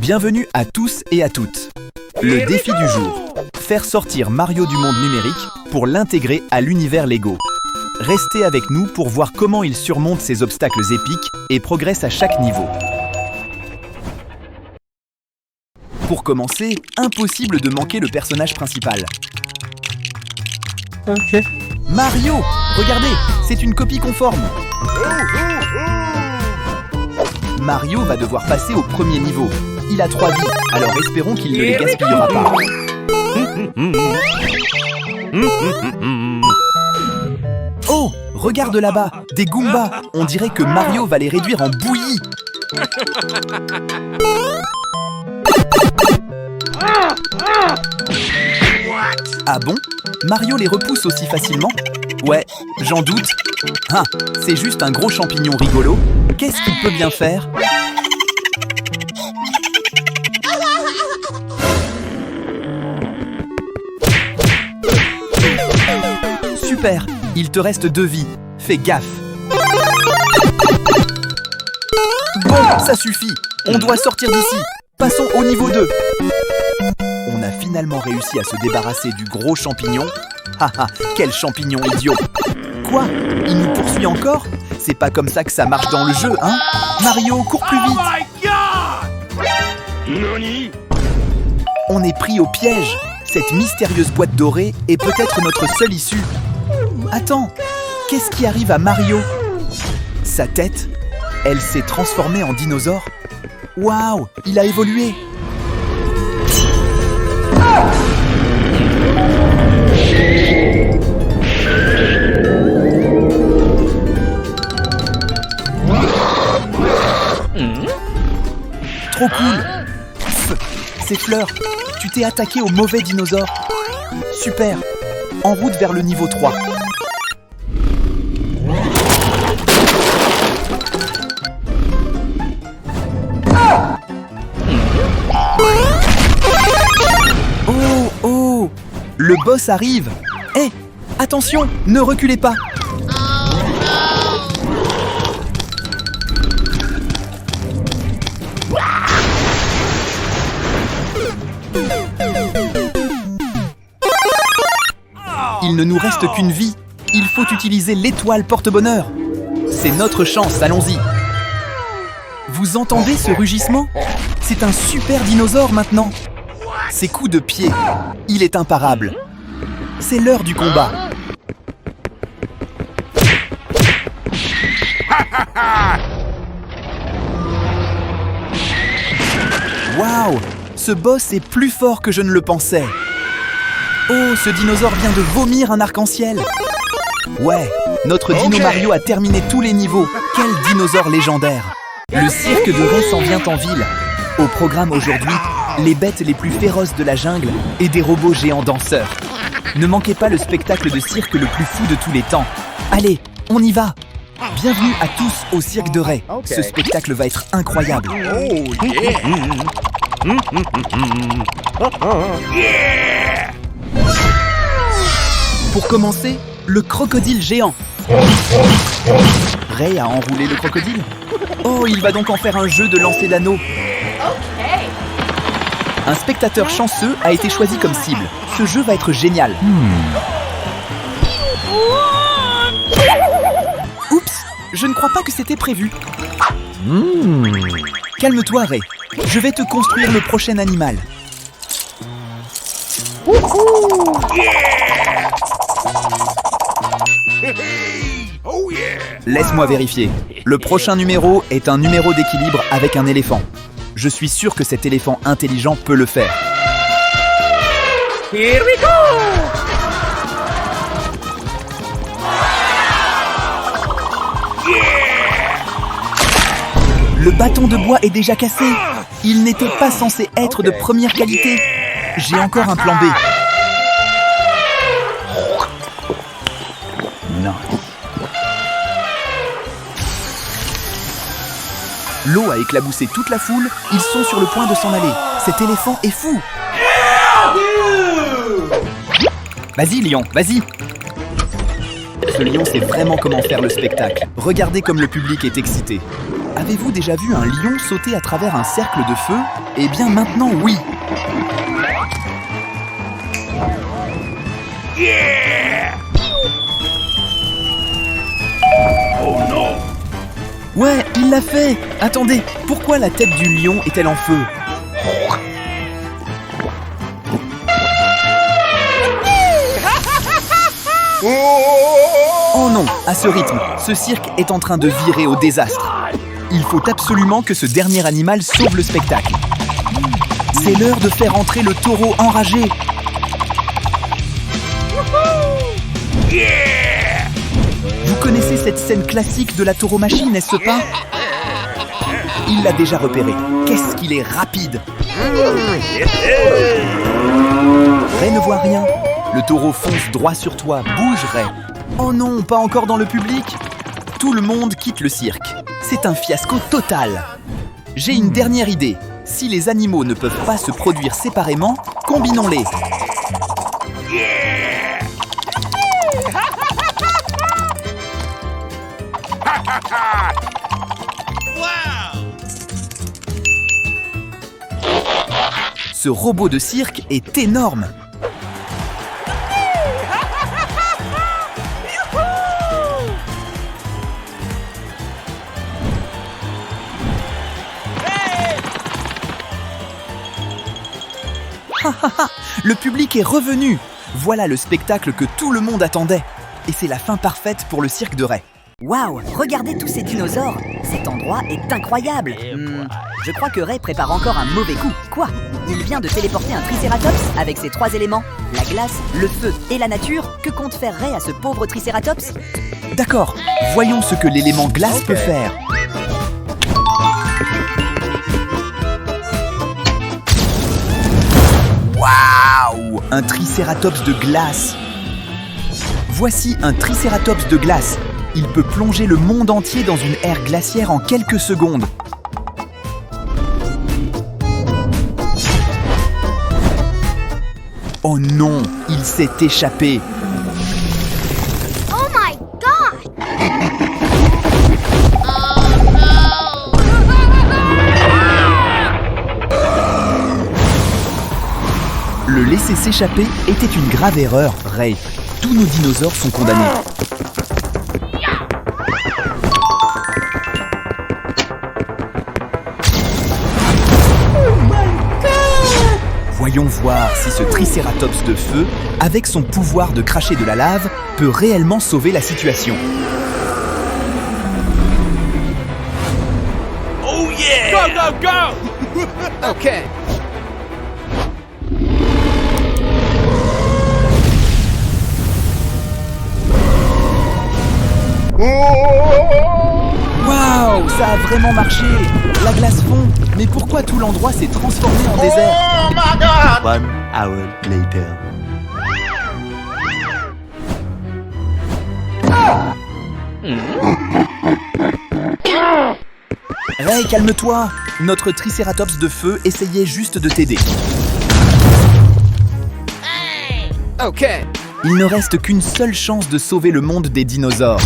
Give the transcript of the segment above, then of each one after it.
Bienvenue à tous et à toutes. Le défi du jour, faire sortir Mario du monde numérique pour l'intégrer à l'univers Lego. Restez avec nous pour voir comment il surmonte ces obstacles épiques et progresse à chaque niveau. Pour commencer, impossible de manquer le personnage principal. Ok. Mario! Regardez, c'est une copie conforme. Mario va devoir passer au premier niveau. Il a 3 vies, alors espérons qu'il ne les gaspillera pas. Oh, regarde là-bas, des Goombas. On dirait que Mario va les réduire en bouillie. Ah bon? Mario les repousse aussi facilement? Ouais, j'en doute. Ah, c'est juste un gros champignon rigolo. Qu'est-ce qu'il peut bien faire? Super, il te reste 2 vies. Fais gaffe. Bon, ça suffit. On doit sortir d'ici. Passons au niveau 2. On a finalement réussi à se débarrasser du gros champignon. Haha, quel champignon idiot! Quoi? Il nous poursuit encore? C'est pas comme ça que ça marche dans le jeu, hein? Mario, cours plus vite! On est pris au piège. Cette mystérieuse boîte dorée est peut-être notre seule issue. Attends, qu'est-ce qui arrive à Mario? Sa tête, elle s'est transformée en dinosaure. Waouh, il a évolué. Trop cool. C'est Fleur, tu t'es attaqué au mauvais dinosaure. Super. En route vers le niveau 3. Oh, le boss arrive. Hé, attention, ne reculez pas. Il ne nous reste qu'une vie. Il faut utiliser l'étoile porte-bonheur. C'est notre chance, allons-y. Vous entendez ce rugissement? C'est un super dinosaure maintenant. Ses coups de pied, il est imparable. C'est l'heure du combat. Waouh! Ce boss est plus fort que je ne le pensais. Oh, ce dinosaure vient de vomir un arc-en-ciel. Ouais, notre Dino Mario a terminé tous les niveaux. Quel dinosaure légendaire! Le cirque de Ré s'en vient en ville. Au programme aujourd'hui, les bêtes les plus féroces de la jungle et des robots géants danseurs. Ne manquez pas le spectacle de cirque le plus fou de tous les temps. Allez, on y va! Bienvenue à tous au cirque de Ré. Ce spectacle va être incroyable. Pour commencer, le crocodile géant. Ray a enroulé le crocodile. Oh, il va donc en faire un jeu de lancer d'anneaux. Un spectateur chanceux a été choisi comme cible. Ce jeu va être génial. Oups, je ne crois pas que c'était prévu. Calme-toi, Ray. Je vais te construire le prochain animal. Laisse-moi vérifier. Le prochain numéro est un numéro d'équilibre avec un éléphant. Je suis sûr que cet éléphant intelligent peut le faire. Here we go! Le bâton de bois est déjà cassé. Il n'était pas censé être de première qualité. J'ai encore un plan B. Non. L'eau a éclaboussé toute la foule. Ils sont sur le point de s'en aller. Cet éléphant est fou. Vas-y, lion, vas-y. Ce lion sait vraiment comment faire le spectacle. Regardez comme le public est excité. Avez-vous déjà vu un lion sauter à travers un cercle de feu? Eh bien maintenant, oui! Oh non! Ouais, il l'a fait! Attendez, pourquoi la tête du lion est-elle en feu? Oh non, à ce rythme, ce cirque est en train de virer au désastre. Il faut absolument que ce dernier animal sauve le spectacle. C'est l'heure de faire entrer le taureau enragé. Vous connaissez cette scène classique de la tauromachie, n'est-ce pas? Il l'a déjà repéré. Qu'est-ce qu'il est rapide! Ray ne voit rien. Le taureau fonce droit sur toi. Bouge, Ray. Oh non, pas encore dans le public. Tout le monde quitte le cirque. C'est un fiasco total. J'ai une dernière idée. Si les animaux ne peuvent pas se produire séparément, combinons-les. Ce robot de cirque est énorme. Le public est revenu. Voilà le spectacle que tout le monde attendait. Et c'est la fin parfaite pour le cirque de Ray. Waouh, regardez tous ces dinosaures. Cet endroit est incroyable. Je crois que Ray prépare encore un mauvais coup. Quoi? Il vient de téléporter un Triceratops avec ses 3 éléments, la glace, le feu et la nature. Que compte faire Ray à ce pauvre Triceratops? D'accord, voyons ce que l'élément glace peut faire. Waouh! Un Triceratops de glace. Voici un Triceratops de glace. Il peut plonger le monde entier dans une ère glaciaire en quelques secondes. Oh non, il s'est échappé. Oh my god! Le laisser s'échapper était une grave erreur, Ray. Tous nos dinosaures sont condamnés. Voyons voir si ce Triceratops de feu, avec son pouvoir de cracher de la lave, peut réellement sauver la situation. Oh yeah! Go, go, go! Ok. Waouh, ça a vraiment marché! La glace fond, mais pourquoi tout l'endroit s'est transformé en désert? Oh my god! 1 hour later. Ray, calme-toi! Notre Triceratops de feu essayait juste de t'aider. Ok. Il ne reste qu'une seule chance de sauver le monde des dinosaures.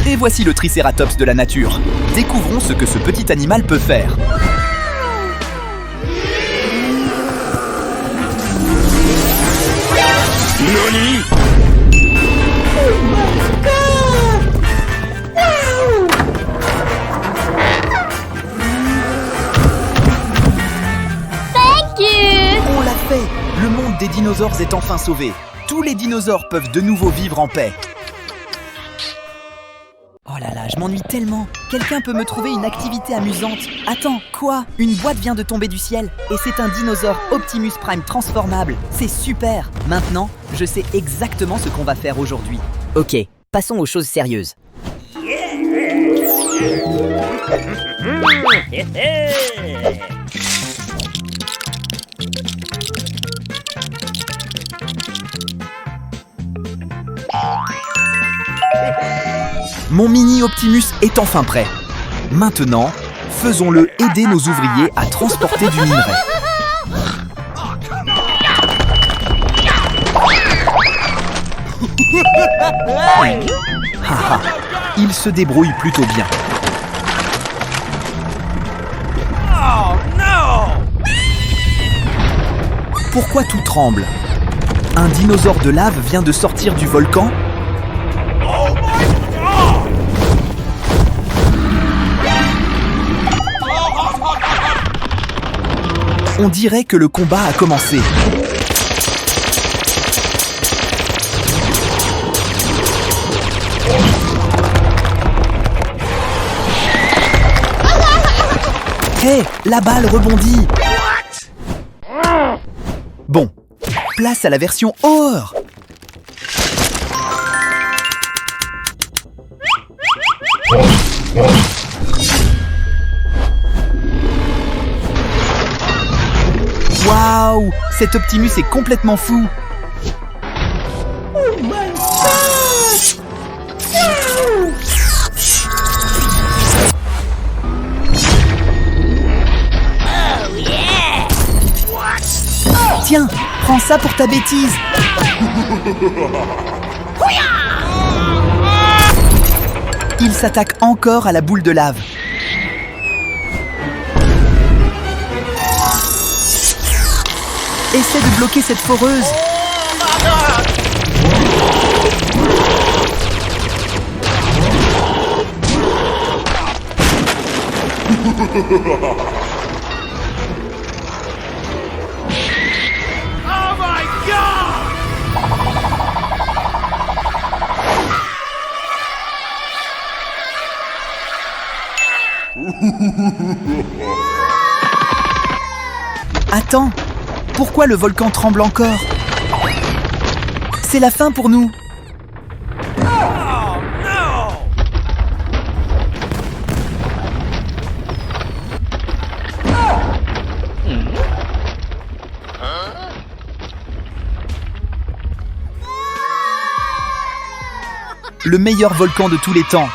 Et voici le Triceratops de la nature. Découvrons ce que ce petit animal peut faire. Nani? Thank you! On l'a fait! Le monde des dinosaures est enfin sauvé. Tous les dinosaures peuvent de nouveau vivre en paix. Oh là là, je m'ennuie tellement. Quelqu'un peut me trouver une activité amusante. Attends, quoi? Une boîte vient de tomber du ciel. Et c'est un dinosaure Optimus Prime transformable. C'est super. Maintenant, je sais exactement ce qu'on va faire aujourd'hui. Ok, passons aux choses sérieuses. Mon mini Optimus est enfin prêt. Maintenant, faisons-le aider nos ouvriers à transporter du minerai. Haha, Il se débrouille plutôt bien. Oh non! Pourquoi tout tremble? Un dinosaure de lave vient de sortir du volcan? Oh my god! On dirait que le combat a commencé. Hé, la balle rebondit. Bon, place à la version or. Waouh, cet Optimus est complètement fou. Tiens, prends ça pour ta bêtise. Il s'attaque encore à la boule de lave. Essaie de bloquer cette foreuse. Oh my god! Attends, pourquoi le volcan tremble encore? C'est la fin pour nous. Oh no! Le meilleur volcan de tous les temps.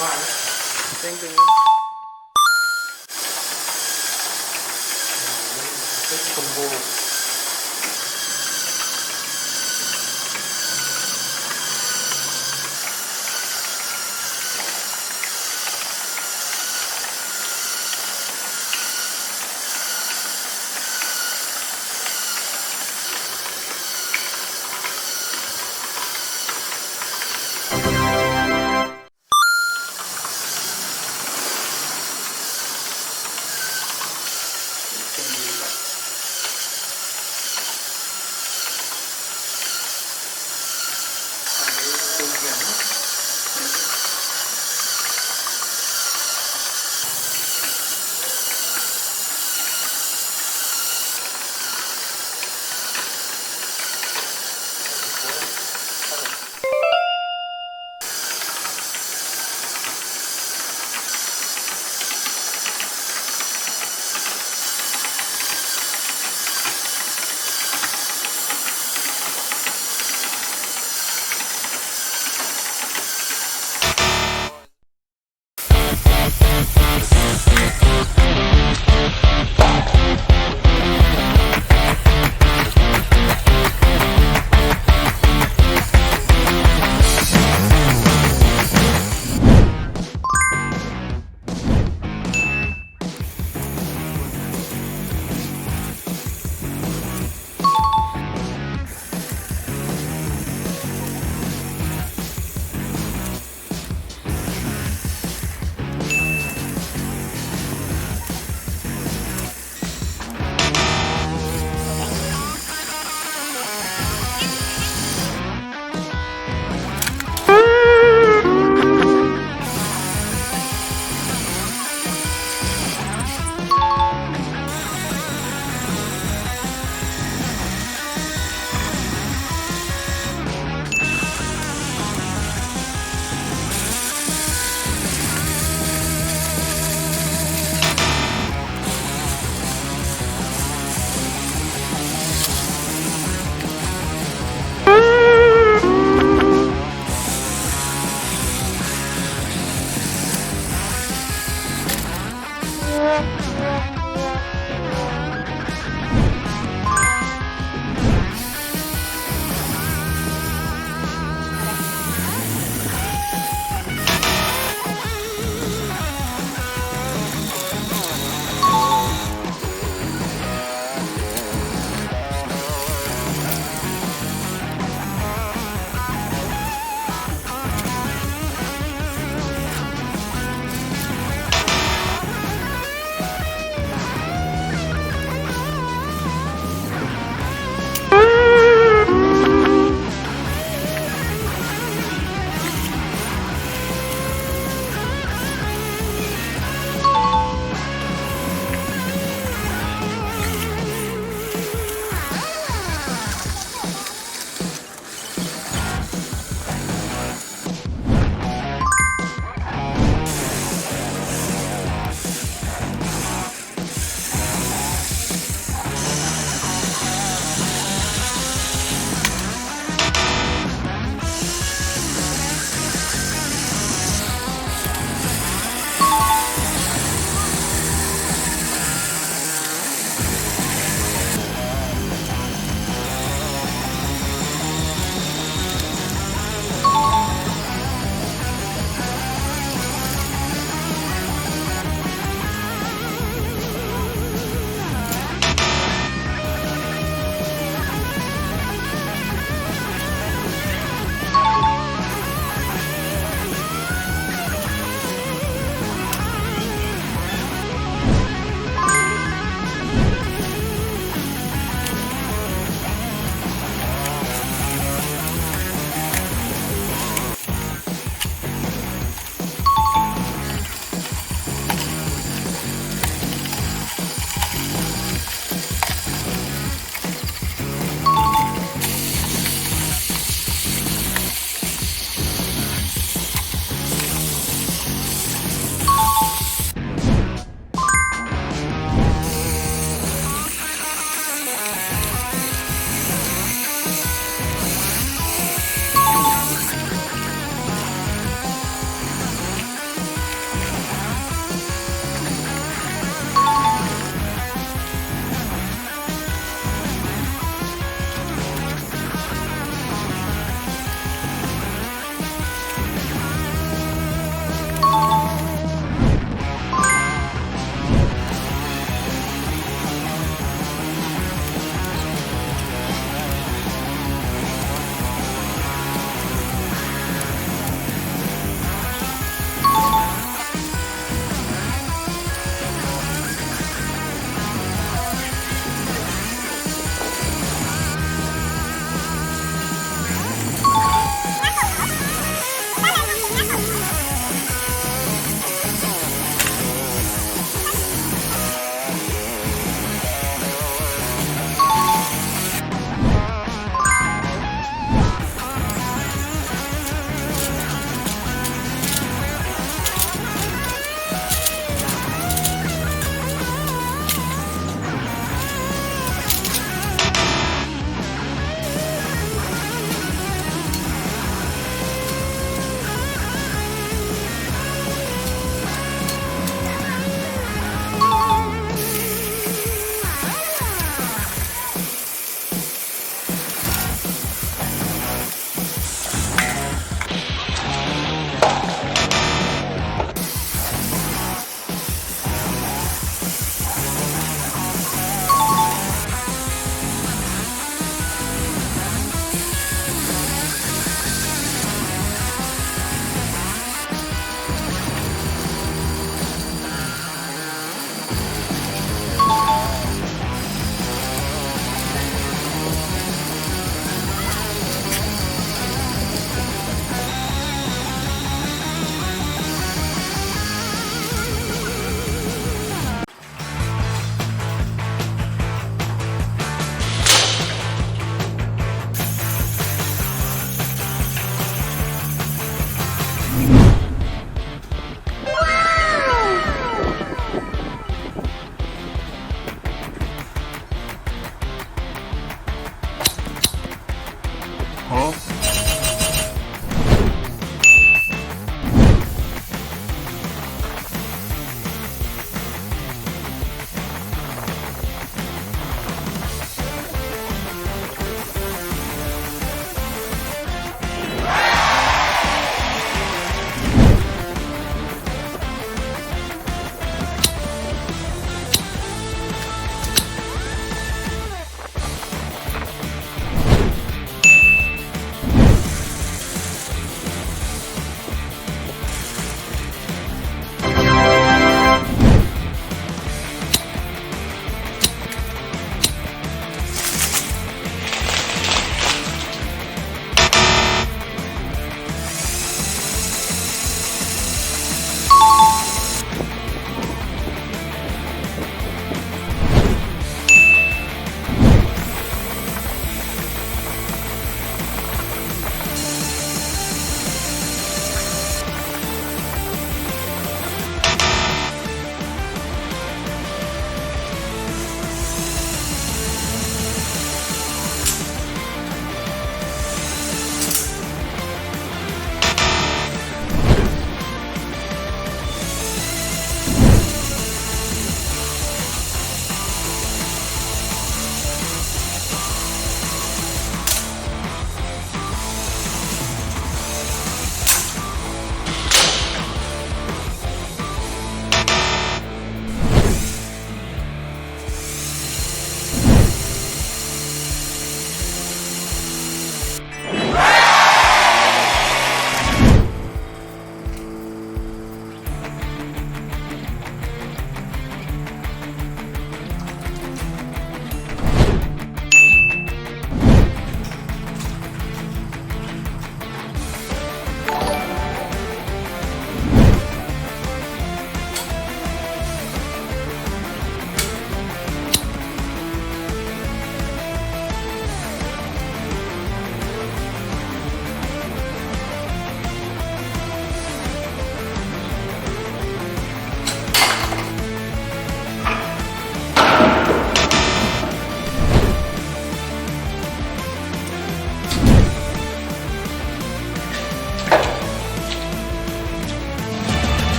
Yeah.